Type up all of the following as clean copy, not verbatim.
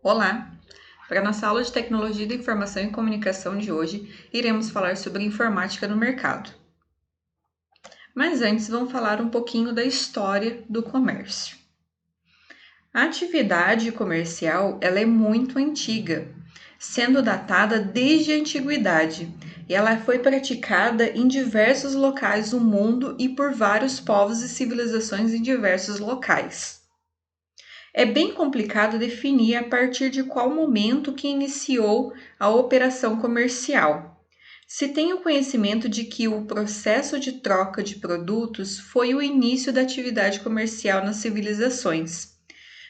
Olá! Para a nossa aula de Tecnologia da Informação e Comunicação de hoje, iremos falar sobre informática no mercado. Mas antes, vamos falar um pouquinho da história do comércio. A atividade comercial ela é muito antiga, sendo datada desde a antiguidade, e ela foi praticada em diversos locais do mundo e por vários povos e civilizações em diversos locais. É bem complicado definir a partir de qual momento que iniciou a operação comercial. Se tem o conhecimento de que o processo de troca de produtos foi o início da atividade comercial nas civilizações.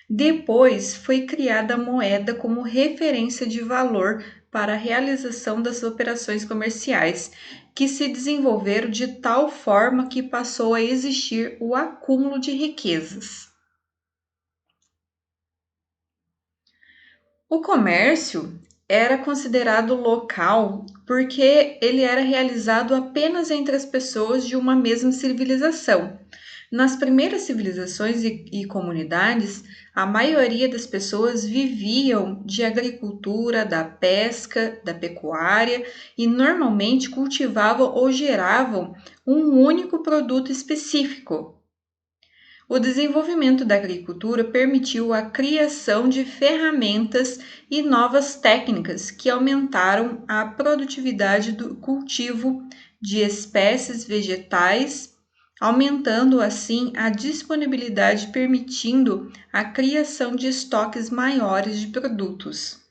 Depois foi criada a moeda como referência de valor para a realização das operações comerciais, que se desenvolveram de tal forma que passou a existir o acúmulo de riquezas. O comércio era considerado local porque ele era realizado apenas entre as pessoas de uma mesma civilização. Nas primeiras civilizações e comunidades, a maioria das pessoas viviam de agricultura, da pesca, da pecuária e normalmente cultivavam ou geravam um único produto específico. O desenvolvimento da agricultura permitiu a criação de ferramentas e novas técnicas que aumentaram a produtividade do cultivo de espécies vegetais, aumentando assim a disponibilidade, permitindo a criação de estoques maiores de produtos.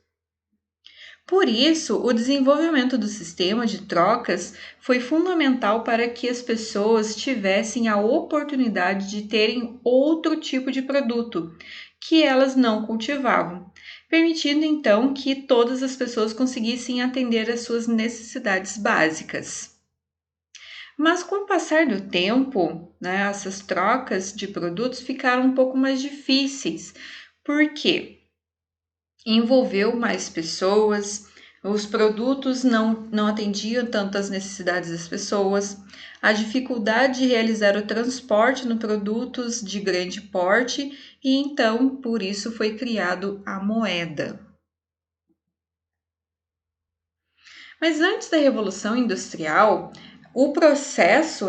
Por isso, o desenvolvimento do sistema de trocas foi fundamental para que as pessoas tivessem a oportunidade de terem outro tipo de produto que elas não cultivavam, permitindo então que todas as pessoas conseguissem atender às suas necessidades básicas. Mas com o passar do tempo, essas trocas de produtos ficaram um pouco mais difíceis, porque envolveu mais pessoas, os produtos não atendiam tanto às necessidades das pessoas, a dificuldade de realizar o transporte no produtos de grande porte e então por isso foi criado a moeda. Mas antes da Revolução Industrial, o processo,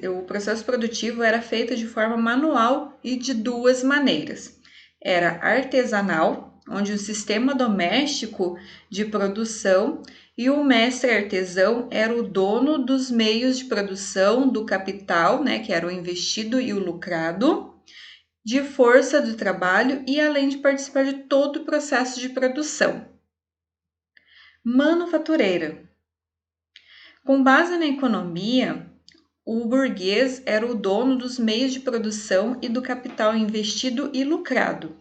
o processo produtivo era feito de forma manual e de duas maneiras. Era artesanal, onde o sistema doméstico de produção e o mestre artesão era o dono dos meios de produção, do capital, que era o investido e o lucrado, de força do trabalho e além de participar de todo o processo de produção. Manufatureira. Com base na economia, o burguês era o dono dos meios de produção e do capital investido e lucrado.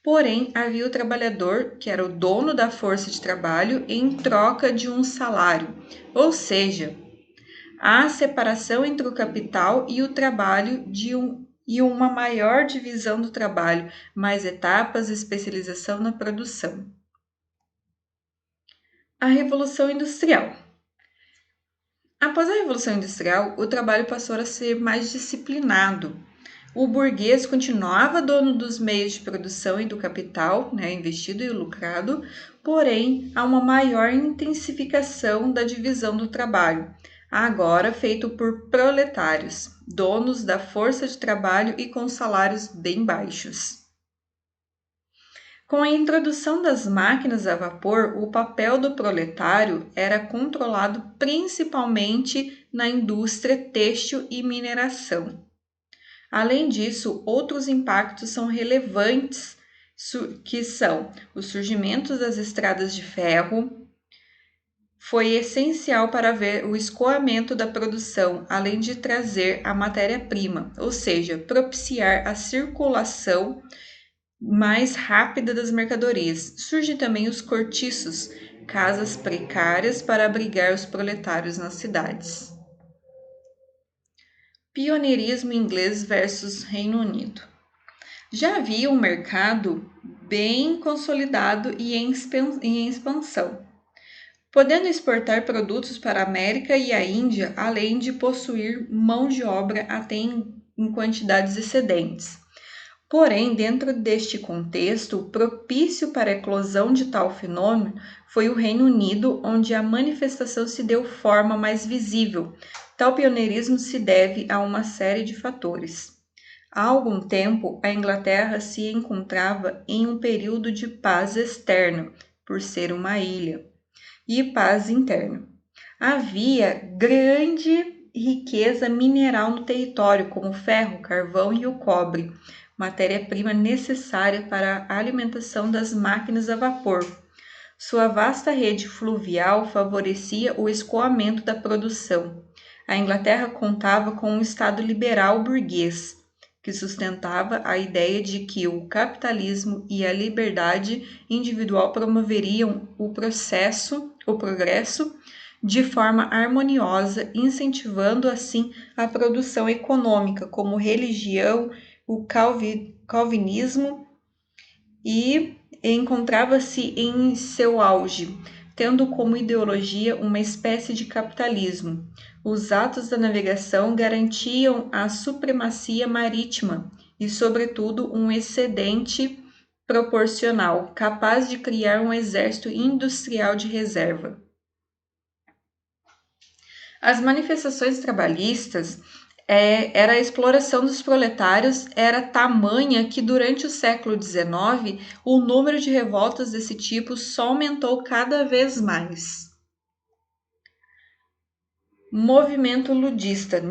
Porém, havia o trabalhador, que era o dono da força de trabalho, em troca de um salário. Ou seja, há separação entre o capital e o trabalho e uma maior divisão do trabalho, mais etapas, especialização na produção. A Revolução Industrial. Após a Revolução Industrial, o trabalho passou a ser mais disciplinado. O burguês continuava dono dos meios de produção e do capital, investido e lucrado, porém há uma maior intensificação da divisão do trabalho, agora feito por proletários, donos da força de trabalho e com salários bem baixos. Com a introdução das máquinas a vapor, o papel do proletário era controlado principalmente na indústria têxtil e mineração. Além disso, outros impactos são relevantes, que são o surgimento das estradas de ferro, foi essencial para ver o escoamento da produção, além de trazer a matéria-prima, ou seja, propiciar a circulação mais rápida das mercadorias. Surgem também os cortiços, casas precárias para abrigar os proletários nas cidades. Pioneirismo inglês versus Reino Unido. Já havia um mercado bem consolidado e em expansão, podendo exportar produtos para a América e a Índia, além de possuir mão de obra até em quantidades excedentes. Porém, dentro deste contexto, propício para a eclosão de tal fenômeno foi o Reino Unido, onde a manifestação se deu forma mais visível. Tal pioneirismo se deve a uma série de fatores. Há algum tempo, a Inglaterra se encontrava em um período de paz externa, por ser uma ilha, e paz interna. Havia grande riqueza mineral no território, como o ferro, o carvão e o cobre, matéria-prima necessária para a alimentação das máquinas a vapor. Sua vasta rede fluvial favorecia o escoamento da produção. A Inglaterra contava com um Estado liberal burguês, que sustentava a ideia de que o capitalismo e a liberdade individual promoveriam o progresso de forma harmoniosa, incentivando assim a produção econômica, como religião, o calvinismo, e encontrava-se em seu auge, tendo como ideologia uma espécie de capitalismo. Os atos da navegação garantiam a supremacia marítima e, sobretudo, um excedente proporcional, capaz de criar um exército industrial de reserva. As manifestações trabalhistas era a exploração dos proletários era tamanha que durante o século XIX o número de revoltas desse tipo só aumentou cada vez mais. Movimento ludista,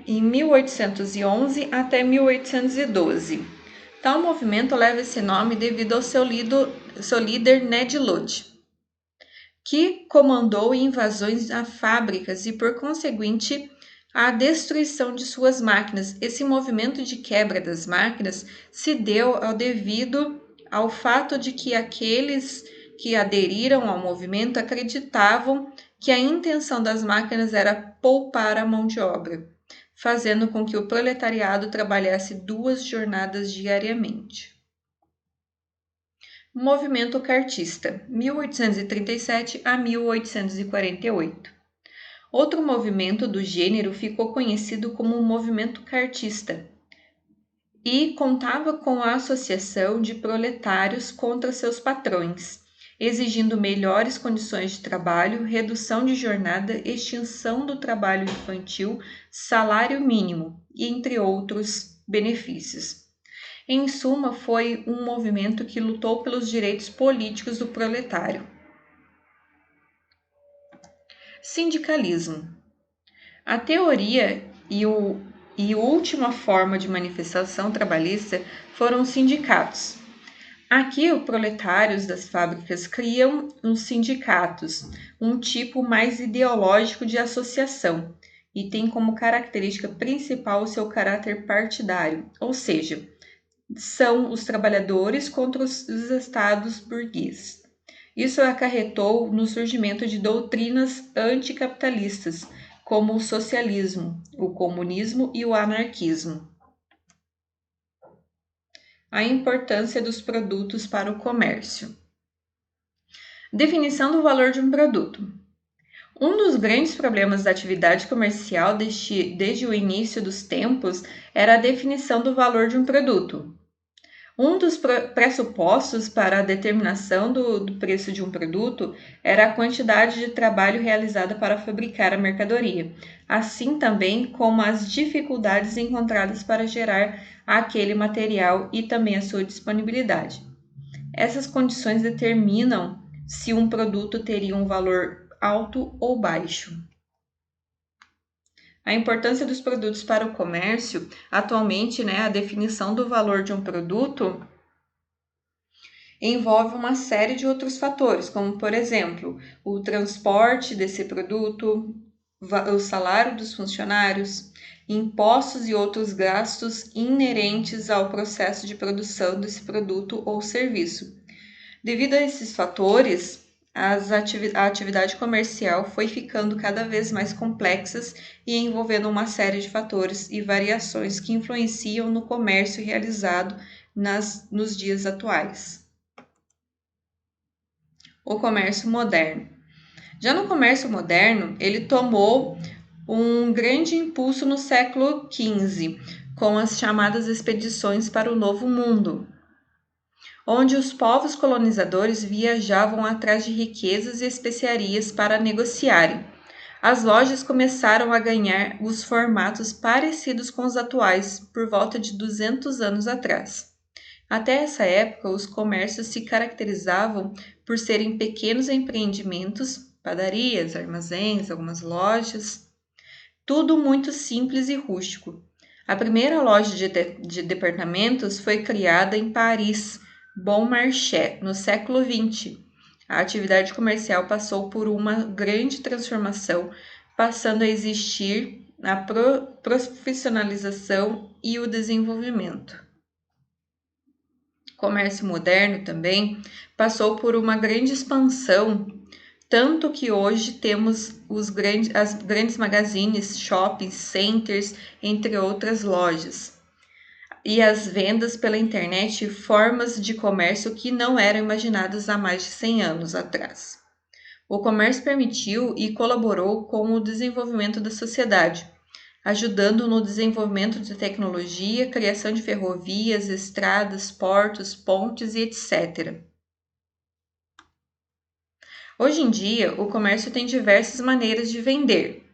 em 1811 até 1812. Tal movimento leva esse nome devido ao seu líder Ned Ludd, que comandou invasões a fábricas e, por conseguinte, a destruição de suas máquinas. Esse movimento de quebra das máquinas se deu devido ao fato de que aqueles que aderiram ao movimento acreditavam que a intenção das máquinas era poupar a mão de obra, fazendo com que o proletariado trabalhasse 2 jornadas diariamente. Movimento cartista, 1837 a 1848. Outro movimento do gênero ficou conhecido como o movimento cartista e contava com a associação de proletários contra seus patrões, exigindo melhores condições de trabalho, redução de jornada, extinção do trabalho infantil, salário mínimo, entre outros benefícios. Em suma, foi um movimento que lutou pelos direitos políticos do proletário. Sindicalismo. A teoria e última forma de manifestação trabalhista foram os sindicatos. Aqui, os proletários das fábricas criam os sindicatos, um tipo mais ideológico de associação, e tem como característica principal o seu caráter partidário, ou seja, são os trabalhadores contra os estados burgueses. Isso acarretou no surgimento de doutrinas anticapitalistas, como o socialismo, o comunismo e o anarquismo. A importância dos produtos para o comércio. Definição do valor de um produto. Um dos grandes problemas da atividade comercial desde o início dos tempos era a definição do valor de um produto. Um dos pressupostos para a determinação do preço de um produto era a quantidade de trabalho realizada para fabricar a mercadoria, assim também como as dificuldades encontradas para gerar aquele material e também a sua disponibilidade. Essas condições determinam se um produto teria um valor alto ou baixo. A importância dos produtos para o comércio, atualmente, a definição do valor de um produto envolve uma série de outros fatores, como, por exemplo, o transporte desse produto, o salário dos funcionários, impostos e outros gastos inerentes ao processo de produção desse produto ou serviço. Devido a esses fatores, a atividade comercial foi ficando cada vez mais complexas e envolvendo uma série de fatores e variações que influenciam no comércio realizado nos dias atuais. O comércio moderno. Já no comércio moderno, ele tomou um grande impulso no século XV, com as chamadas expedições para o Novo Mundo, onde os povos colonizadores viajavam atrás de riquezas e especiarias para negociarem. As lojas começaram a ganhar os formatos parecidos com os atuais por volta de 200 anos atrás. Até essa época, os comércios se caracterizavam por serem pequenos empreendimentos, padarias, armazéns, algumas lojas, tudo muito simples e rústico. A primeira loja de departamentos foi criada em Paris, Bon Marché, no século XX. A atividade comercial passou por uma grande transformação, passando a existir a profissionalização e o desenvolvimento. O comércio moderno também passou por uma grande expansão, tanto que hoje temos as grandes magazines, shopping centers, entre outras lojas. E as vendas pela internet, formas de comércio que não eram imaginadas há mais de 100 anos atrás. O comércio permitiu e colaborou com o desenvolvimento da sociedade, ajudando no desenvolvimento de tecnologia, criação de ferrovias, estradas, portos, pontes e etc. Hoje em dia, o comércio tem diversas maneiras de vender.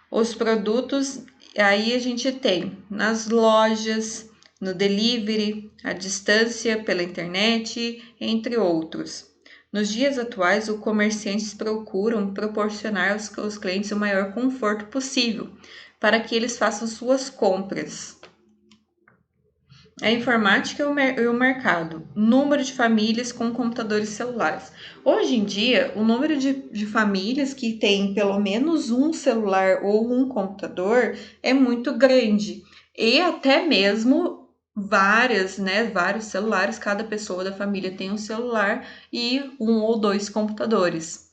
Os produtos, aí a gente tem nas lojas, no delivery, à distância, pela internet, entre outros. Nos dias atuais, os comerciantes procuram proporcionar aos clientes o maior conforto possível para que eles façam suas compras. A informática e o mercado. Número de famílias com computadores celulares. Hoje em dia, o número de famílias que tem pelo menos um celular ou um computador é muito grande. E até mesmo vários celulares. Cada pessoa da família tem um celular e um ou dois computadores.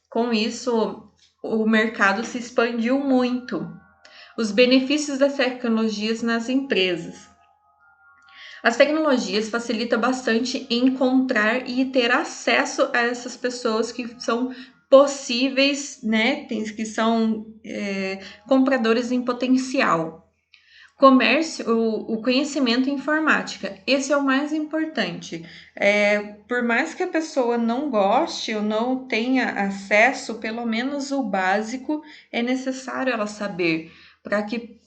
Com isso, o mercado se expandiu muito. Os benefícios das tecnologias nas empresas. As tecnologias facilitam bastante encontrar e ter acesso a essas pessoas que são possíveis, né, que são compradores em potencial. Comércio, o conhecimento em informática, esse é o mais importante. Por mais que a pessoa não goste ou não tenha acesso, pelo menos o básico é necessário ela saber, para que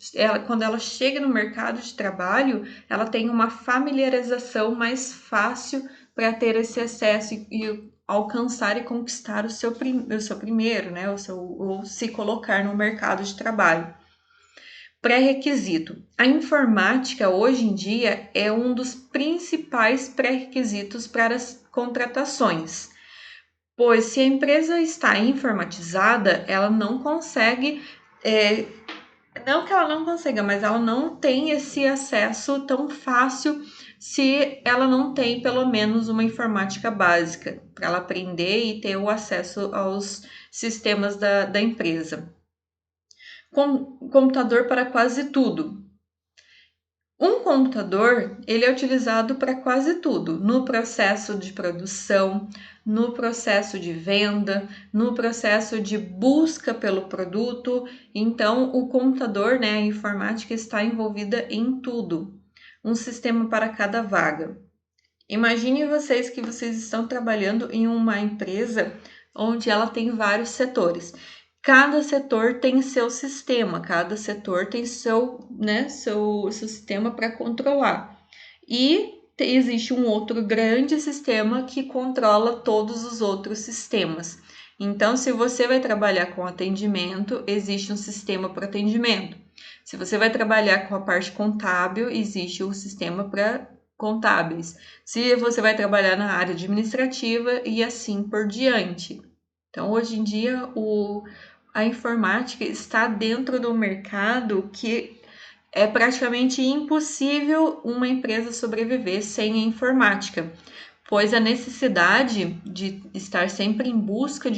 quando ela chega no mercado de trabalho, ela tenha uma familiarização mais fácil para ter esse acesso e alcançar e conquistar o seu primeiro, né, ou se colocar no mercado de trabalho. Pré-requisito. A informática hoje em dia é um dos principais pré-requisitos para as contratações, pois se a empresa está informatizada, ela não consegue, não que ela não consiga, mas ela não tem esse acesso tão fácil se ela não tem pelo menos uma informática básica, para ela aprender e ter o acesso aos sistemas da empresa. Computador para quase tudo. Um computador, ele é utilizado para quase tudo, no processo de produção, no processo de venda, no processo de busca pelo produto. Então, o computador, né, a informática está envolvida em tudo. Um sistema para cada vaga. Imagine vocês que vocês estão trabalhando em uma empresa onde ela tem vários setores. Cada setor tem seu sistema, cada setor tem seu sistema para controlar. E existe um outro grande sistema que controla todos os outros sistemas. Então, se você vai trabalhar com atendimento, existe um sistema para atendimento. Se você vai trabalhar com a parte contábil, existe um sistema para contábeis. Se você vai trabalhar na área administrativa e assim por diante. Então, hoje em dia, a informática está dentro do mercado que é praticamente impossível uma empresa sobreviver sem a informática, pois a necessidade de estar sempre em busca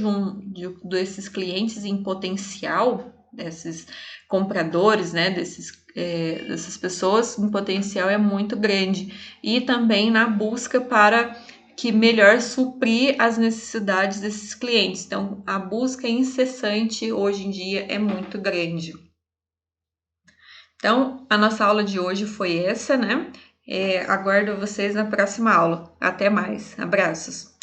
desses clientes em potencial, desses compradores, né, dessas pessoas em potencial é muito grande, e também na busca para que melhor suprir as necessidades desses clientes. Então, a busca incessante hoje em dia é muito grande. Então, a nossa aula de hoje foi essa, né? Aguardo vocês na próxima aula. Até mais. Abraços.